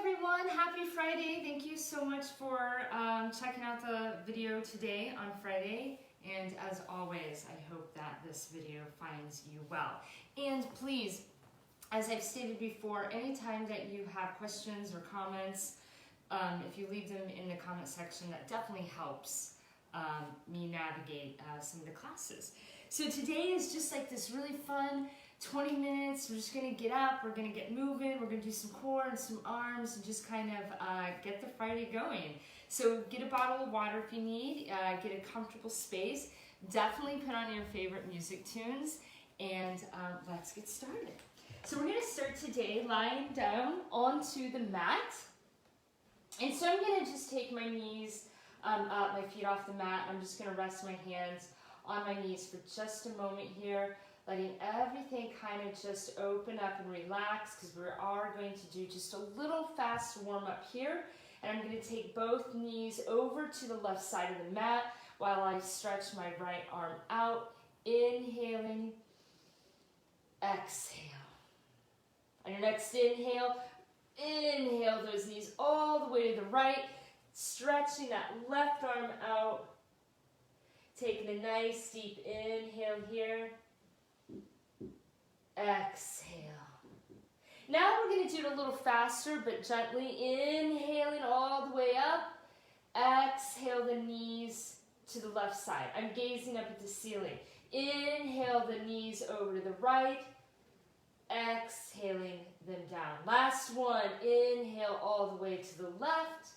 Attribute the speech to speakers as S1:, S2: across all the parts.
S1: everyone, happy Friday. Thank you so much for checking out the video today on Friday. And as always, I hope that this video finds you well. And please, as I've stated before, anytime that you have questions or comments, if you leave them in the comment section, that definitely helps me navigate some of the classes. So today is just like this really fun 20 minutes. We're just going to get up, we're going to get moving, we're going to do some core and some arms and just kind of get the Friday going. So get a bottle of water if you need, get a comfortable space, definitely put on your favorite music tunes, and let's get started. So we're going to start today lying down onto the mat. And so I'm going to just take my knees up, my feet off the mat. I'm just going to rest my hands on my knees for just a moment here, letting everything kind of just open up and relax, because we are going to do just a little fast warm up here. And I'm going to take both knees over to the left side of the mat while I stretch my right arm out, inhaling, exhale. On your next inhale, inhale those knees all the way to the right, stretching that left arm out, taking a nice deep inhale here, exhale. Now we're going to do it a little faster, but gently inhaling all the way up, exhale the knees to the left side. I'm gazing up at the ceiling. Inhale the knees over to the right, exhaling them down. Last one, inhale all the way to the left,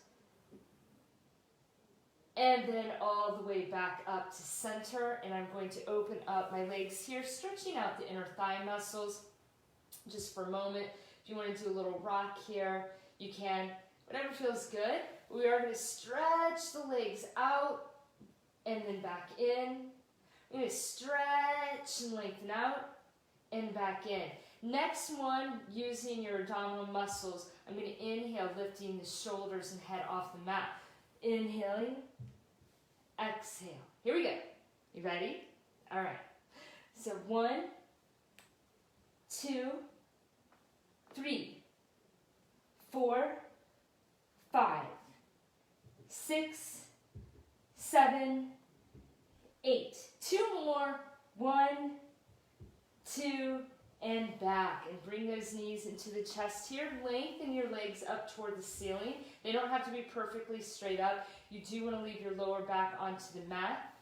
S1: and then all the way back up to center. And I'm going to open up my legs here, stretching out the inner thigh muscles just for a moment. If you want to do a little rock here, you can. Whatever feels good. We are going to stretch the legs out and then back in. We're going to stretch and lengthen out and back in. Next one, using your abdominal muscles, I'm going to inhale, lifting the shoulders and head off the mat. Inhaling, exhale. Here we go. You ready? All right. So 1, 2, 3, 4, 5, 6, 7, 8. 2 more. 1, 2, and back. And bring those knees into the chest here. Lengthen your legs up toward the ceiling. They don't have to be perfectly straight up. You do want to leave your lower back onto the mat.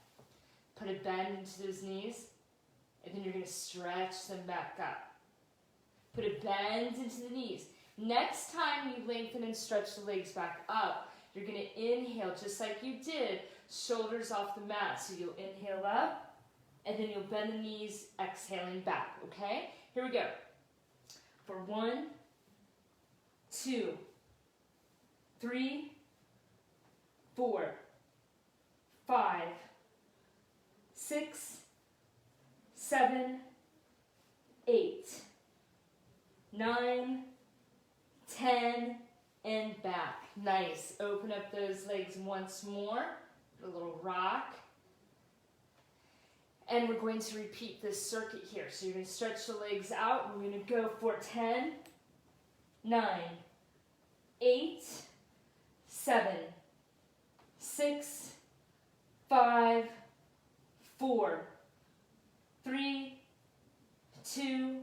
S1: Put a bend into those knees. And then you're going to stretch them back up. Put a bend into the knees. Next time you lengthen and stretch the legs back up, you're going to inhale just like you did, shoulders off the mat. So you'll inhale up, and then you'll bend the knees, exhaling back, okay? Here we go. For 1, 2, 3, 4, 5, 6, 7, 8, 9, 10, and back. Nice. Open up those legs once more. A little rock. And we're going to repeat this circuit here. So you're going to stretch the legs out. We're going to go for 10, 9, 8, 7, 6, 5, 4, 3, 2,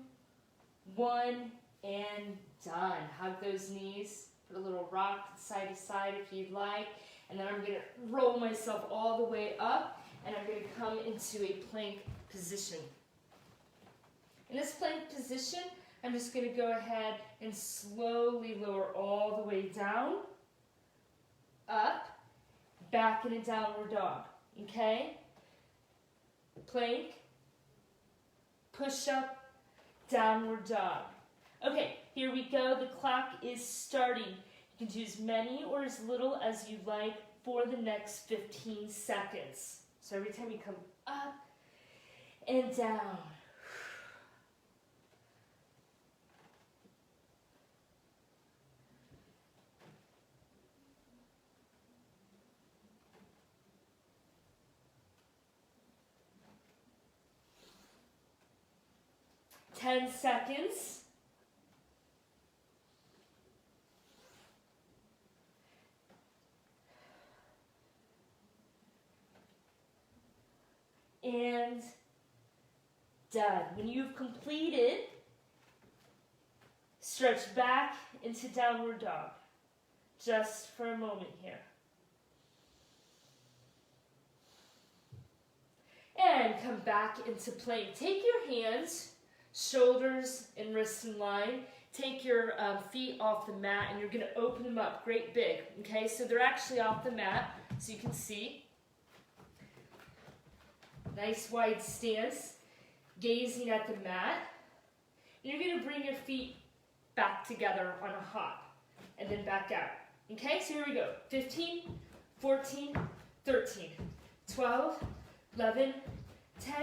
S1: 1, and done. Hug those knees. Put a little rock side to side if you'd like. And then I'm going to roll myself all the way up. And I'm going to come into a plank position. In this plank position, I'm just going to go ahead and slowly lower all the way down, up, back in a downward dog. Okay? Plank, push up, downward dog. Okay, here we go. The clock is starting. You can do as many or as little as you like for the next 15 seconds. So every time you come up and down. Ten seconds. and done. When you've completed, stretch back into downward dog. Just for a moment here. And come back into plank. Take your hands, shoulders and wrists in line. Take your feet off the mat and you're going to open them up great big. Okay, so they're actually off the mat so you can see. Nice wide stance, gazing at the mat. And you're going to bring your feet back together on a hop and then back out. Okay, so here we go. 15, 14, 13, 12, 11, 10,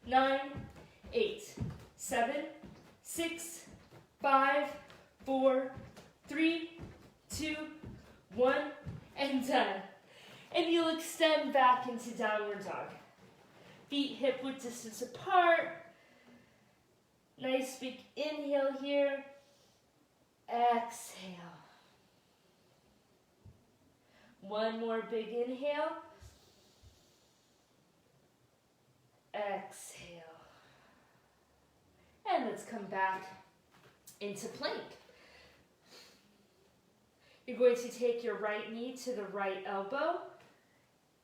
S1: 9, 8, 7, 6, 5, 4, 3, 2, 1, and done. And you'll extend back into downward dog. Feet hip width distance apart. Nice big inhale here. Exhale. One more big inhale. Exhale. And let's come back into plank. You're going to take your right knee to the right elbow,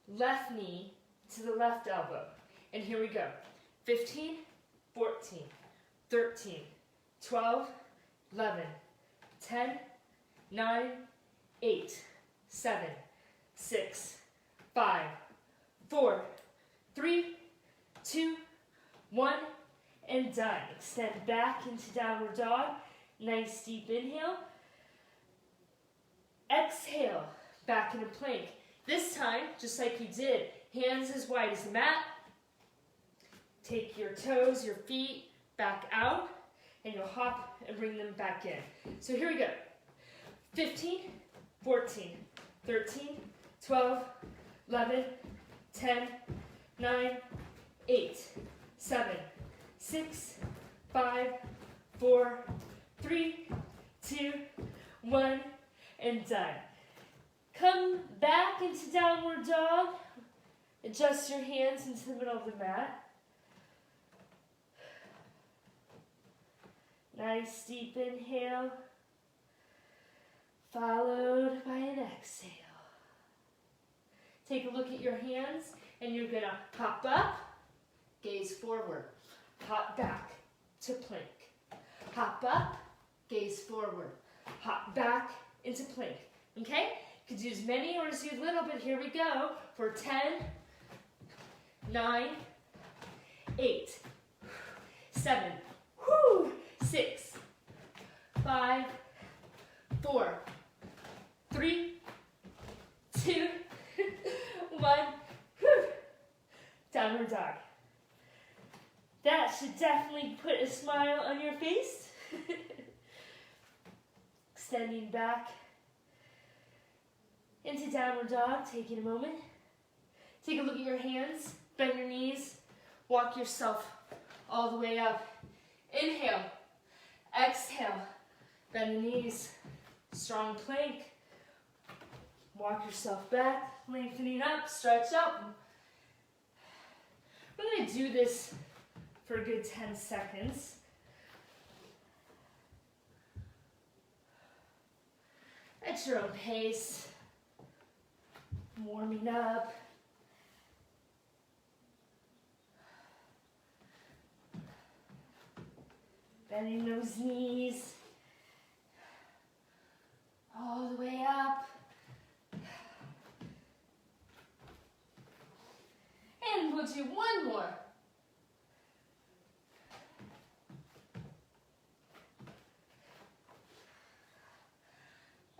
S1: left knee to the left elbow. And here we go. 15, 14, 13, 12, 11, 10, 9, 8, 7, 6, 5, 4, 3, 2, 1, and done. Extend back into downward dog. Nice deep inhale. Exhale, back into plank. This time, just like you did, hands as wide as the mat. Take your toes, your feet back out, and you'll hop and bring them back in. So here we go. 15, 14, 13, 12, 11, 10, 9, 8, 7, 6, 5, 4, 3, 2, 1, and done. Come back into downward dog. Adjust your hands into the middle of the mat. Nice deep inhale, followed by an exhale. Take a look at your hands, and you're gonna hop up, gaze forward, hop back to plank. Hop up, gaze forward, hop back into plank. Okay? You could do as many or as little, but here we go for 10, 9, 8, 7, 6, 5, 4, 3, 2, 1. Downward dog. That should definitely put a smile on your face. Extending back into downward dog, taking a moment. Take a look at your hands, bend your knees, walk yourself all the way up. Inhale, exhale, bend the knees, strong plank. Walk yourself back, lengthening up, stretch up. We're going to do this for a good 10 seconds. At your own pace, warming up. Bending those knees all the way up. And we'll do one more.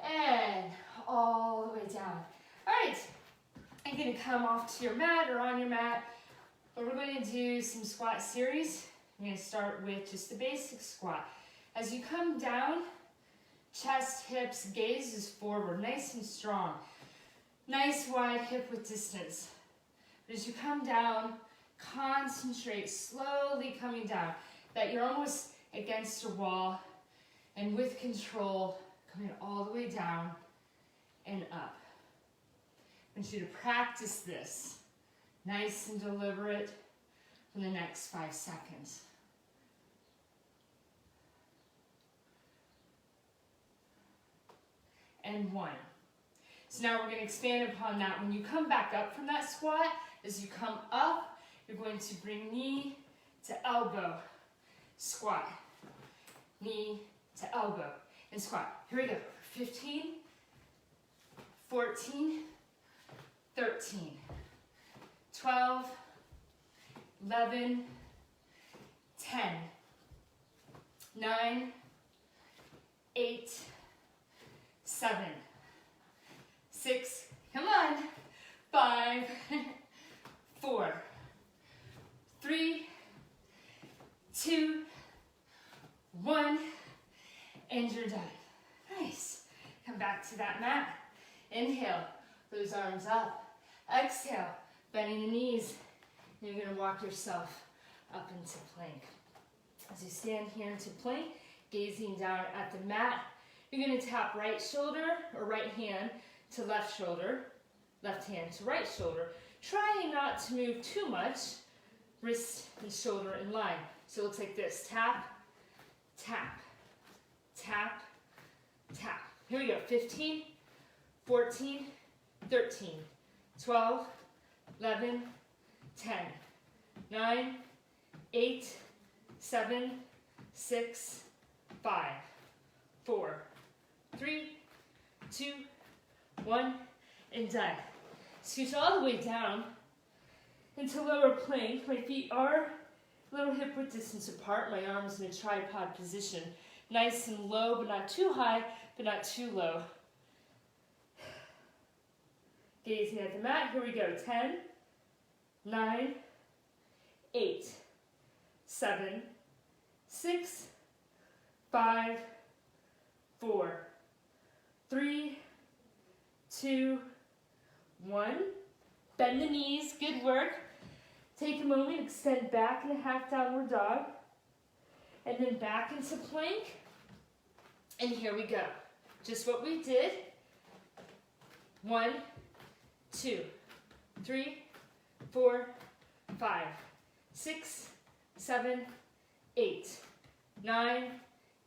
S1: And all the way down. All right, you're gonna come off to your mat or on your mat, but we're going to do some squat series. I'm going to start with just the basic squat. As you come down, chest, hips, gaze is forward, nice and strong. Nice wide hip width distance. But as you come down, concentrate, slowly coming down, that you're almost against a wall, and with control, coming all the way down and up. I want you to practice this Nice and deliberate for the next 5 seconds. And 1. So now we're going to expand upon that. When you come back up from that squat, as you come up, you're going to bring knee to elbow, squat, knee to elbow, and squat. Here we go. 15, 14, 13, 12, 11, 10, 9, 8, 7, 6, come on, 5, 4, 3, 2, 1, and you're done. Nice. Come back to that mat. Inhale, those arms up. Exhale, bending the knees. You're going to walk yourself up into plank. As you stand here into plank, gazing down at the mat, you're going to tap right shoulder or right hand to left shoulder, left hand to right shoulder. Trying not to move too much, wrist and shoulder in line. So it looks like this, tap, tap, tap, tap. Here we go, 15, 14, 13, 12, 11, 10, 9, 8, 7, 6, 5, 4, 3, 2, 1, and done. Scooch all the way down into lower plank. My feet are a little hip width distance apart. My arms in a tripod position. Nice and low, but not too high, but not too low. Gazing at the mat. Here we go. 10, 9, 8, 7, 6, 5, 4, 3, 2, 1. Bend the knees. Good work. Take a moment. Extend back in a half downward dog. And then back into plank. And here we go. Just what we did. 1, 2, 3, 4, 5, 6, 7, 8, 9,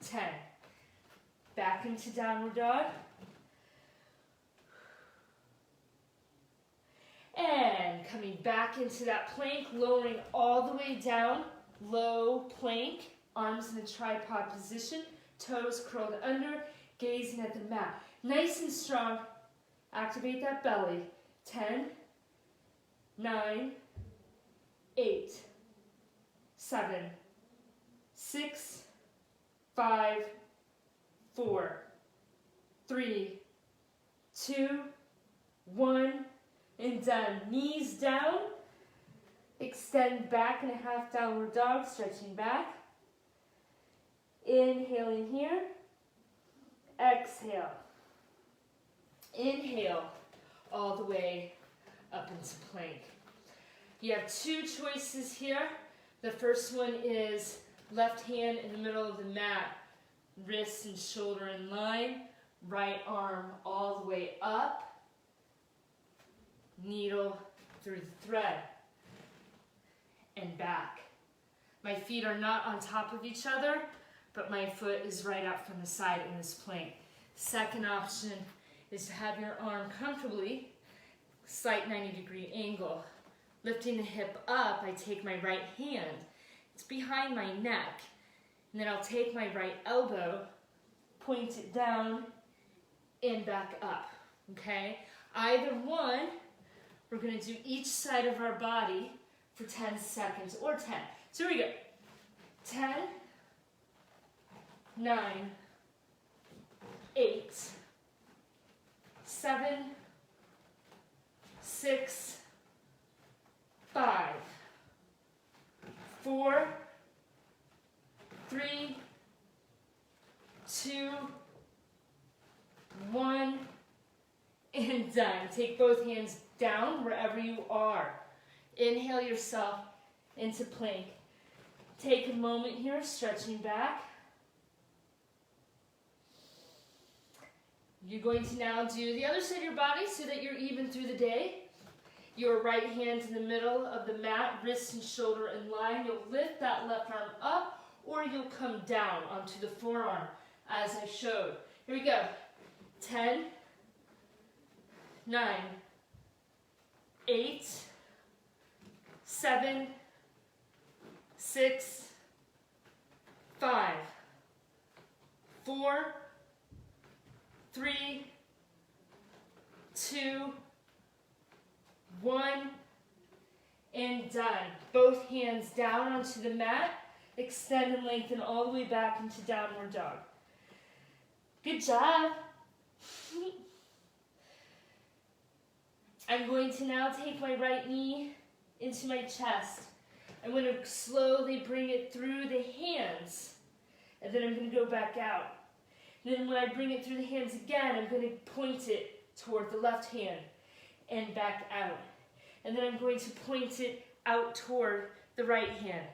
S1: 10. Back into downward dog. And coming back into that plank, lowering all the way down, low plank, arms in a tripod position, toes curled under, gazing at the mat. Nice and strong. Activate that belly. 10, 9, 8, 7, 6, 5, 4, 3, 2, 1, and done. Knees down. Extend back in a half downward dog, stretching back. Inhaling here. Exhale. Inhale all the way up into plank. You have 2 choices here. The first one is left hand in the middle of the mat, wrist and shoulder in line, right arm all the way up, needle through the thread, and back. My feet are not on top of each other, but my foot is right up from the side in this plank. Second option is to have your arm comfortably, slight 90-degree angle. Lifting the hip up, I take my right hand. It's behind my neck. And then I'll take my right elbow, point it down, and back up, okay? Either one, we're gonna do each side of our body for 10 seconds, or 10. So here we go. 10, 9, 8, 7, 6, 5, 4, 3, 2, 1, and done. Take both hands down wherever you are. Inhale yourself into plank. Take a moment here, stretching back. You're going to now do the other side of your body so that you're even through the day. your right hand in the middle of the mat, wrist and shoulder in line. You'll lift that left arm up, or you'll come down onto the forearm as I showed. Here we go. 10, 9, 8, 7, 6, 5, 4, 3, 2, 1, and done. Both hands down onto the mat. Extend and lengthen all the way back into downward dog. Good job. I'm going to now take my right knee into my chest. I'm going to slowly bring it through the hands, and then I'm going to go back out. And then when I bring it through the hands again, I'm going to point it toward the left hand and back out. And then I'm going to point it out toward the right hand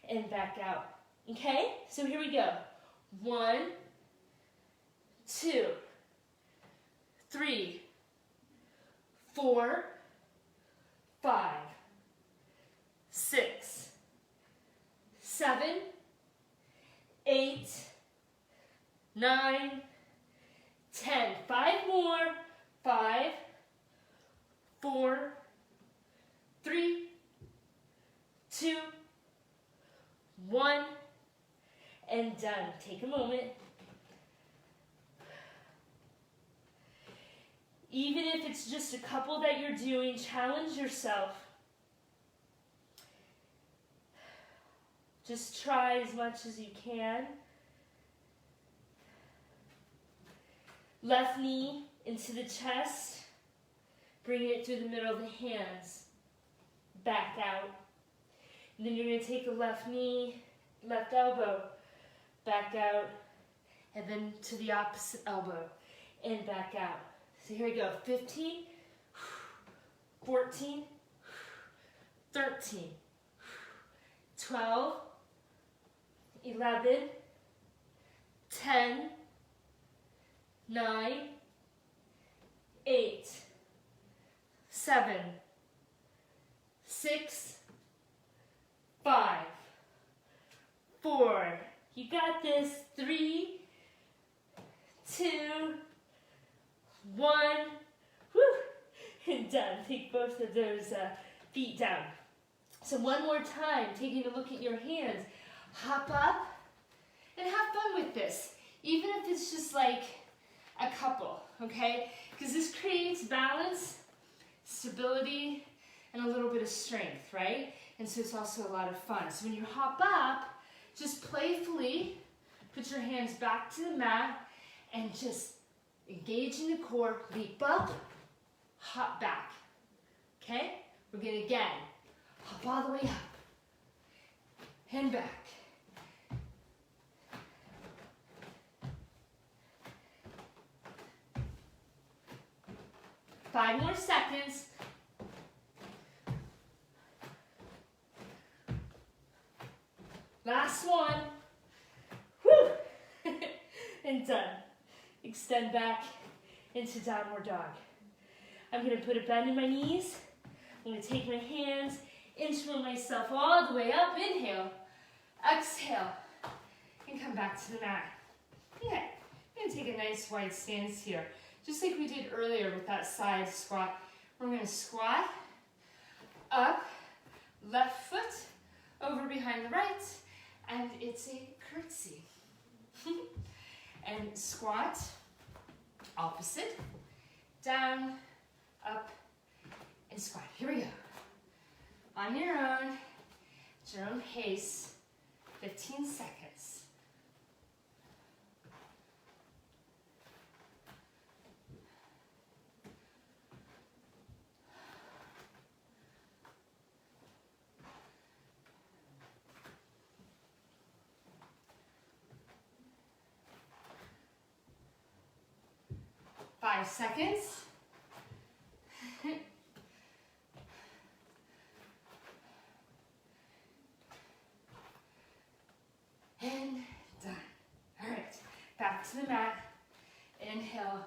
S1: and back out. Okay? So here we go. 1, 2, 3, 4, 5, 6, 7, 8, 9, 10. 5 more. 5, 4, 3, 2, 1, and done. Take a moment. Even if it's just a couple that you're doing, challenge yourself. Just try as much as you can. Left knee into the chest. Bring it through the middle of the hands. Back out. And then you're going to take the left knee, left elbow, back out, and then to the opposite elbow, and back out. So here we go. 15, 14, 13, 12, 11, 10, 9, 8, 7, 6, 5, 4, you got this, 3, 2, 1, whew, and done. Take both of those feet down. So one more time, taking a look at your hands. Hop up and have fun with this, even if it's just like a couple, okay? Because this creates balance, stability, and a little bit of strength, right? And so it's also a lot of fun. So when you hop up, just playfully put your hands back to the mat and just engage in the core, leap up, hop back, okay? We're going to again, hop all the way up and back. Five more seconds. Last one. Whew. And done. Extend back into downward dog. I'm going to put a bend in my knees. I'm going to take my hands, inchworm myself all the way up. Inhale, exhale, and come back to the mat. Okay, I'm going to take a nice wide stance here, just like we did earlier with that side squat. We're going to squat, up, left foot, over behind the right, and it's a curtsy. And squat, opposite, down, up, and squat. Here we go. On your own, at your own pace, 15 seconds. Five seconds. And done. All right, back to the mat. Inhale,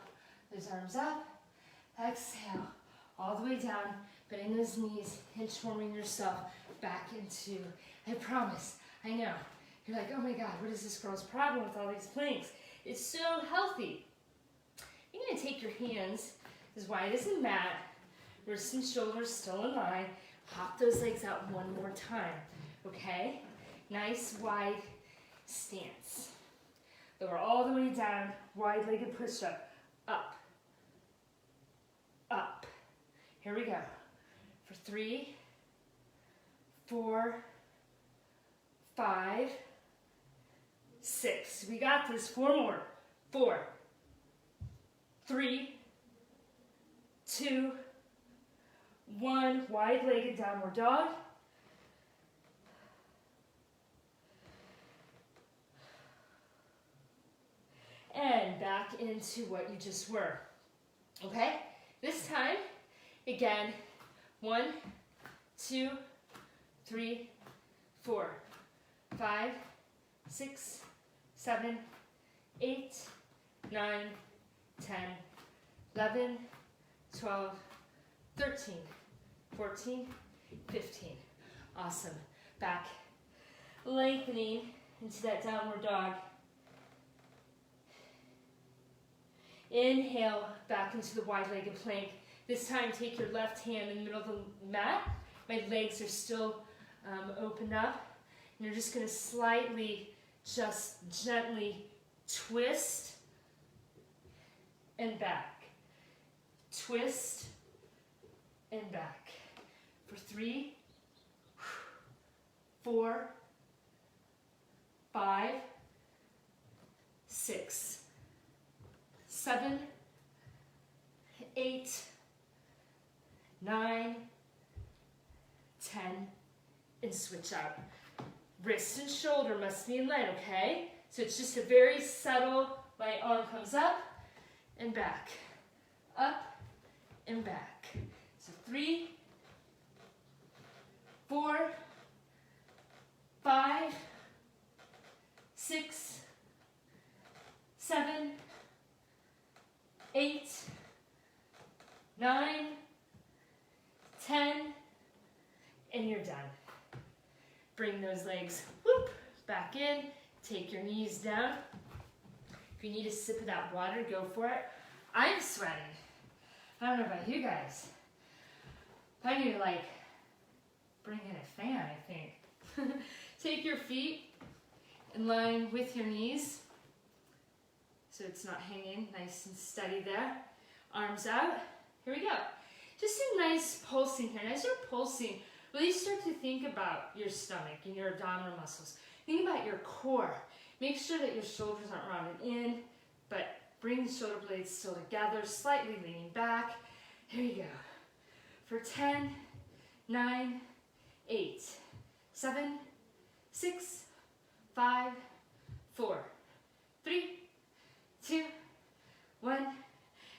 S1: those arms up. Exhale, all the way down, bending those knees, inchworming yourself back into, I promise, I know. You're like, oh my God, what is this girl's problem with all these planks? It's so healthy. You're gonna take your hands as wide as the mat, wrists and shoulders still in line. Hop those legs out one more time, okay? Nice wide stance. Lower all the way down, wide-legged push-up, up, up. Here we go. For 3, 4, 5, 6. We got this. 4 more. 4, 3, 2, 1. Wide-legged downward dog. And back into what you just were. Okay? This time, again, 1, 2, 3, 4, 5, 6, 7, 8, 9, 10, 11, 12, 13, 14, 15. Awesome. Back, lengthening into that downward dog. Inhale back into the wide-legged plank. This time, take your left hand in the middle of the mat. My legs are still opened up. And you're just going to slightly, just gently twist and back. Twist and back. For 3, 4, 5, 6, 7, 8, 9, 10, and switch out. Wrist and shoulder must be in line, okay? So it's just a very subtle, my arm comes up and back, up and back. So 3, 4, 5, 6, 7, 8, 9, 10, and you're done. Bring those legs whoop, back in, take your knees down. If you need a sip of that water, go for it. I'm sweating. I don't know about you guys. I need to like bring in a fan, I think. Take your feet in line with your knees so it's not hanging, nice and steady there. Arms out. Here we go. Just a nice pulsing here. And as you're pulsing, really start to think about your stomach and your abdominal muscles. Think about your core. Make sure that your shoulders aren't rounded in, but bring the shoulder blades still together, slightly leaning back. Here you go. For 10, 9, 8, 7, 6, 5, 4, 3, 2, 1,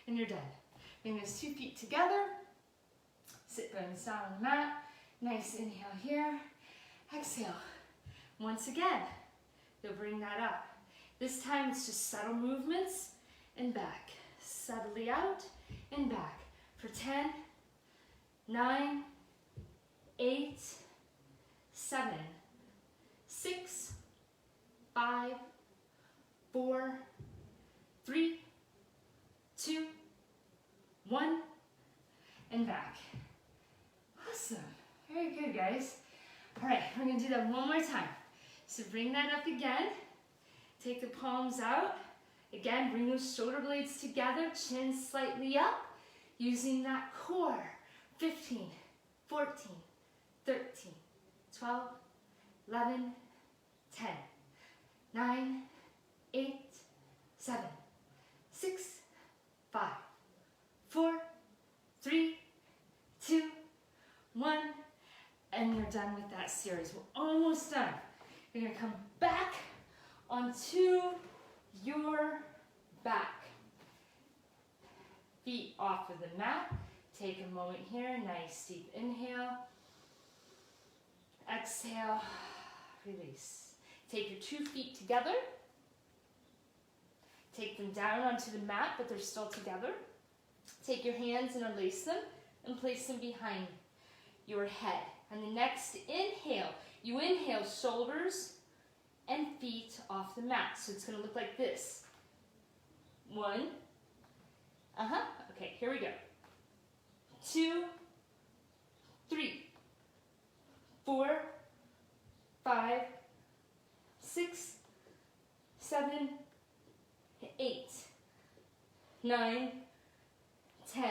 S1: and you're done. Bring those 2 feet together. Sit bones down on the mat. Nice inhale here. Exhale. Once again, you'll bring that up. This time it's just subtle movements and back. Subtly out and back. For 10, 9, 8, 7, 6, 5, 4, 3, 2, 1, and back. Awesome. Very good, guys. All right, we're gonna do that one more time. So bring that up again. Take the palms out. Again, bring those shoulder blades together, chin slightly up, using that core. 15, 14, 13, 12, 11, 10, 9, 8, 7, 6, 5, 4, 3, 2, 1, and you're done with that series. We're almost done. You're gonna come back onto your back. Feet off of the mat. Take a moment here, nice deep inhale. Exhale, release. Take your 2 feet together. Take them down onto the mat, but they're still together. Take your hands and unlace them and place them behind your head. And the next inhale, you inhale shoulders and feet off the mat. So it's gonna look like this. 1, okay, here we go. 2, 3, 4, 5, 6, 7, 8, 9, 10,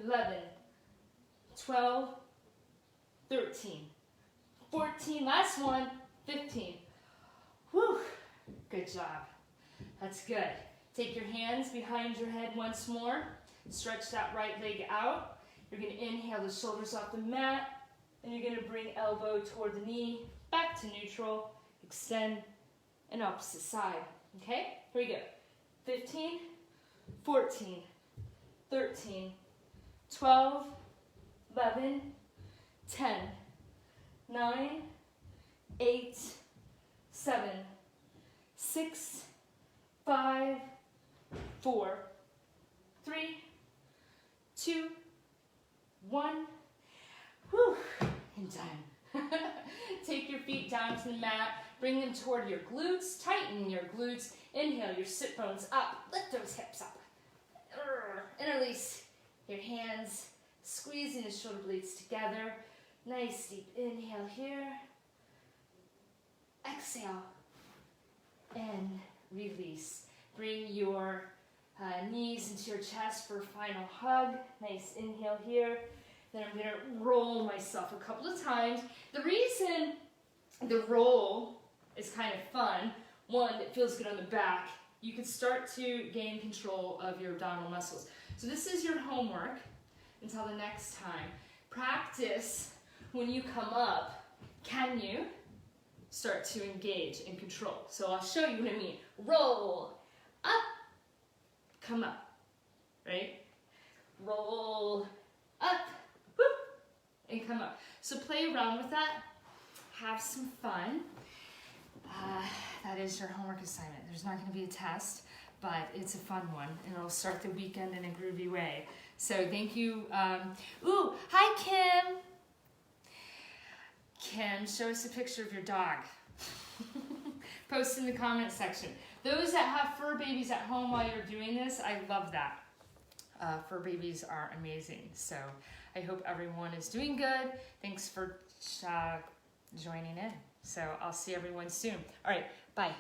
S1: 11, 12, 13, 14, last one, 15. Whew, good job. That's good. Take your hands behind your head once more. Stretch that right leg out. You're going to inhale the shoulders off the mat, and you're going to bring elbow toward the knee, back to neutral, extend, and opposite side. Okay? Here we go. 15, 14, 13, 12, 11, 10, 9, 8, 7, 6, 5, 4, 3, 2, 1. Whew, and done. Take your feet down to the mat. Bring them toward your glutes. Tighten your glutes. Inhale your sit bones up. Lift those hips up. Interlace your hands. Squeezing the shoulder blades together. Nice deep inhale here. Exhale. And release. Bring your knees into your chest for a final hug. Nice inhale here. Then I'm going to roll myself a couple of times. The reason the roll is kind of fun, one, it feels good on the back. You can start to gain control of your abdominal muscles. So this is your homework until the next time. Practice when you come up, can you start to engage and control? So I'll show you what I mean. Roll, up, come up, right? Roll, up, whoop, and come up. So play around with that. Have some fun. That is your homework assignment. There's not going to be a test, but it's a fun one, and it'll start the weekend in a groovy way. So thank you. Ooh, hi, Kim. Kim, show us a picture of your dog. Post in the comment section. Those that have fur babies at home while you're doing this, I love that. Fur babies are amazing. So I hope everyone is doing good. Thanks for joining in. So I'll see everyone soon. All right, bye.